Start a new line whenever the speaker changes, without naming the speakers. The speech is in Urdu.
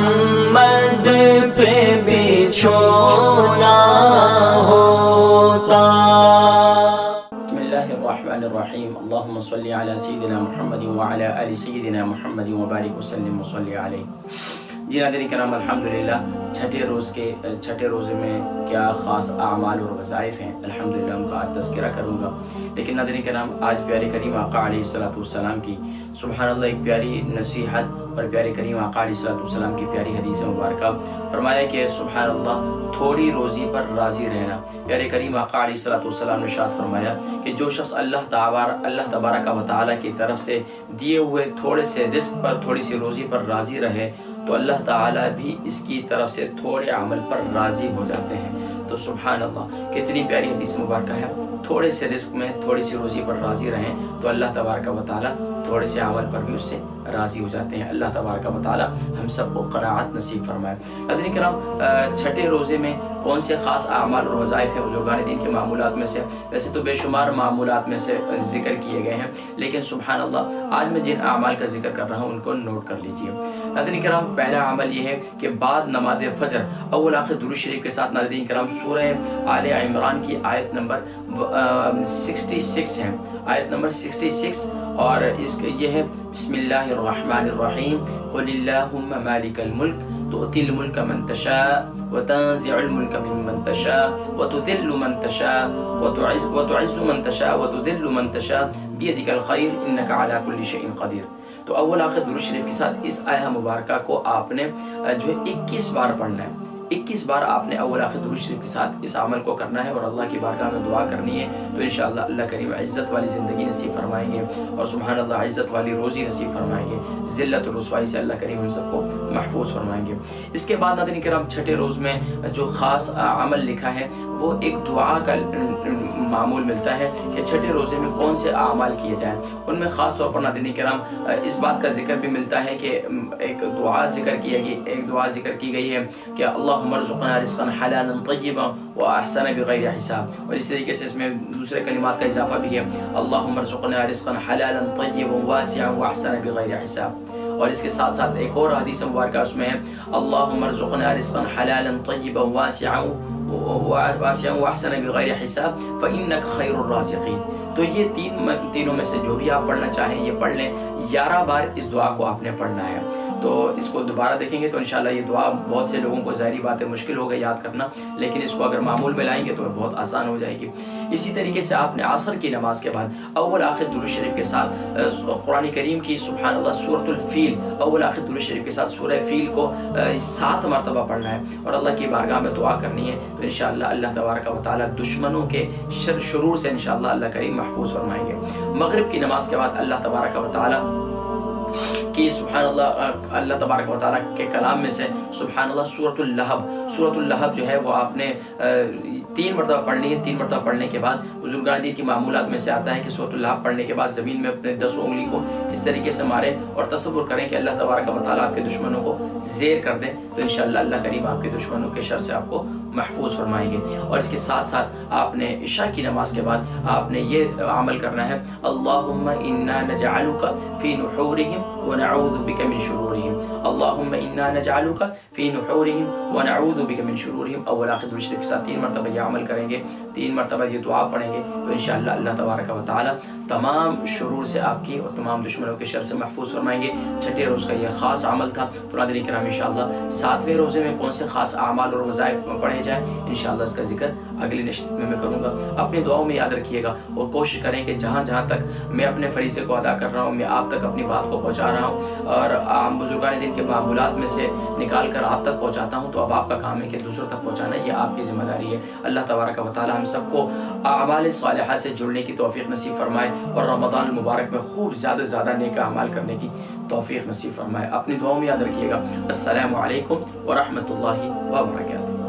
محمد پہ بھی چھونا ہوتا۔
بسم اللہ الرحمن الرحیم، اللہم صلی علی سیدنا محمد وعلی آل سیدنا محمد وبارک وسلم وصلی علیہ۔ جی ناظرین کرام، الحمدللہ چھٹے روزے میں کیا خاص اعمال اور وظائف ہیں، الحمدللہ ان کا آج تذکرہ کروں گا۔ لیکن ناظرین کرام، آج پیارے کریم آقا علیہ السلام کی سبحان اللہ ایک پیاری نصیحت اور پیارے کریم آقا علیہ السلام کی پیاری حدیث مبارکہ فرمایا کہ سبحان اللہ تھوڑی روزی پر راضی رہنا۔ پیارے کریم آقا علیہ السلام نے ارشاد فرمایا کہ جو شخص اللہ تبارک و تعالیٰ کی طرف سے دیے ہوئے تھوڑے سے رزق پر، تھوڑی سی روزی پر راضی رہے تو اللہ تعالیٰ بھی اس کی طرف سے تھوڑے عمل پر راضی ہو جاتے ہیں۔ تو سبحان اللہ کتنی پیاری حدیث مبارکہ ہے، تھوڑے سے رزق میں تھوڑی سی روزی پر راضی رہیں تو اللہ تبارک و تعالیٰ تھوڑے سے عمل پر بھی اس سے راضی ہو جاتے ہیں۔ اللہ تبارک و تعالیٰ ہم سب کو قناعت نصیب فرمائے۔ ناظرین کرام، چھٹے روزے میں کون سے خاص اعمال اور وظائف ہیں بزرگان دین کے معمولات میں سے؟ ویسے تو بے شمار معمولات میں سے ذکر کیے گئے ہیں، لیکن سبحان اللہ آج میں جن اعمال کا ذکر کر رہا ہوں ان کو نوٹ کر لیجئے۔ ناظرین کرام، پہلا عمل یہ ہے کہ بعد نماز فجر اول آخر درود شریف کے ساتھ ناظرین کرام سورہ آل عمران کی آیت نمبر 66 ہے، آیت نمبر 66، اور اس یہ ہے بسم اللہ الرحمن الرحیم قل اللہم مالک الملک تؤتی الملک من تشاء وتنزع الملک ممن تشاء وتذل من تشاء وتعز من تشاء وتذل من تشاء بیدک الخیر انک علی کل شیء قدیر۔ تو اول آخر درود شریف کے ساتھ اس آیہ مبارکہ کو آپ نے جو ہے 21 بار پڑھنا ہے۔ 21 بار آپ نے اول آخر درود شریف کے ساتھ اس عمل کو کرنا ہے اور اللہ کی بارگاہ میں دعا کرنی ہے، تو انشاءاللہ اللہ کریم عزت والی زندگی نصیب فرمائیں گے اور سبحان اللہ عزت والی روزی نصیب فرمائیں گے، ذلت و رسوائی سے اللہ کریم ہم سب کو محفوظ فرمائیں گے۔ اس کے بعد ناظرین کرام چھٹے روز میں جو خاص عمل لکھا ہے وہ ایک دعا کا معمول ملتا ہے کہ چھٹے روزے میں کون سے اعمال کیے جائیں۔ ان میں خاص طور پر ناظرین کرام اس بات کا ذکر بھی ملتا ہے کہ ایک دعا ذکر کی گئی ہے کہ اللہم ارزقنا رزقا حلالا طیبا واحسن بغیر حساب، اور اس طریقے سے اس میں دوسرے کلمات کا اضافہ بھی ہے اللہم ارزقنا رزقا حلالا طیبا واسعا واحسن بغیر حساب، اور اس کے ساتھ ساتھ ایک اور حدیث مبارکہ اس میں ہے اللہم ارزقنا رزقا حلالا طیبا واسعا واحسن بغیر حساب فإنک خیر الرازقین۔ تو یہ تینوں میں سے جو بھی آپ پڑھنا چاہیں یہ پڑھ لیں، 11 بار اس دعا کو آپ نے پڑھنا ہے۔ تو اس کو دوبارہ دیکھیں گے تو انشاءاللہ یہ دعا بہت سے لوگوں کو ظاہری بات ہے مشکل ہوگا یاد کرنا، لیکن اس کو اگر معمول میں لائیں گے تو بہت آسان ہو جائے گی۔ اسی طریقے سے آپ نے عصر کی نماز کے بعد اول آخر درود شریف کے ساتھ قرآن کریم کی سبحان اللہ سورۃ الفیل اول آخر درود شریف کے ساتھ سورہ فیل کو 7 مرتبہ پڑھنا ہے اور اللہ کی بارگاہ میں دعا کرنی ہے، تو انشاءاللہ اللہ تبارک و تعالیٰ دشمنوں کے شرور سے انشاءاللہ اللہ کریم محفوظ فرمائیں گے۔ مغرب کی نماز کے بعد اللہ تبارک و تعالیٰ کہ سبحان اللہ تبارک و تعالیٰ کے کلام میں سے سبحان اللہ سورۃ اللہب جو ہے وہ آپ نے 3 مرتبہ پڑھنی ہے۔ 3 مرتبہ پڑھنے کے بعد بزرگان دین کی معمولات میں سے آتا ہے کہ سورۃ اللہب پڑھنے کے بعد زمین میں اپنے 10 انگلی کو اس طریقے سے مارے اور تصور کریں کہ اللہ تبارک و تعالیٰ آپ کے دشمنوں کو زیر کر دیں، تو انشاءاللہ اللہ کریم آپ کے دشمنوں کے شر سے آپ کو محفوظ فرمائیں گے۔ اور اس کے ساتھ ساتھ آپ نے عشاء کی نماز کے بعد آپ نے یہ عمل کرنا ہے اللہم انا نجعلک فی نحورہم ونعوذ بک من شرورہم، اللہم انا نجعلک فی نحورہم ونعوذ بک من شرورہم۔ اول آخر درود شریف کے ساتھ 3 مرتبہ یہ عمل کریں گے، 3 مرتبہ یہ دعا پڑھیں گے، تو انشاءاللہ اللہ تبارک و تعالیٰ تمام شرور سے آپ کی اور تمام دشمنوں کے شر سے محفوظ فرمائیں گے۔ چھٹے روز کا یہ خاص عمل تھا۔ تو ناظرین کرام انشاءاللہ 7ویں روزے میں کون سے خاص اعمال اور وظائف پڑھے جائیں انشاءاللہ اس کا ذکر اگلی نشست میں کروں گا۔ اپنی دعاؤں میں یاد رکھیے گا اور کوشش کریں کہ جہاں تک میں اپنے فریضے کو ادا کر رہا ہوں میں آپ تک اپنی بات کو پہنچا رہا ہوں اور عام بزرگان دین کے معمولات میں سے نکال کر آپ تک پہنچاتا ہوں، تو اب آپ کا کام ہے کہ دوسروں تک پہنچانا، یہ آپ کی ذمہ داری ہے۔ اللہ تبارک و تعالی ہم سب کو اعمال صالحہ سے جڑنے کی توفیق نصیب فرمائے اور رمضان المبارک میں خوب زیادہ نیک اعمال کرنے کی توفیق نصیب فرمائے۔ اپنی دعاؤں میں یاد رکھیے گا۔ السلام علیکم ورحمۃ اللہ وبرکاتہ۔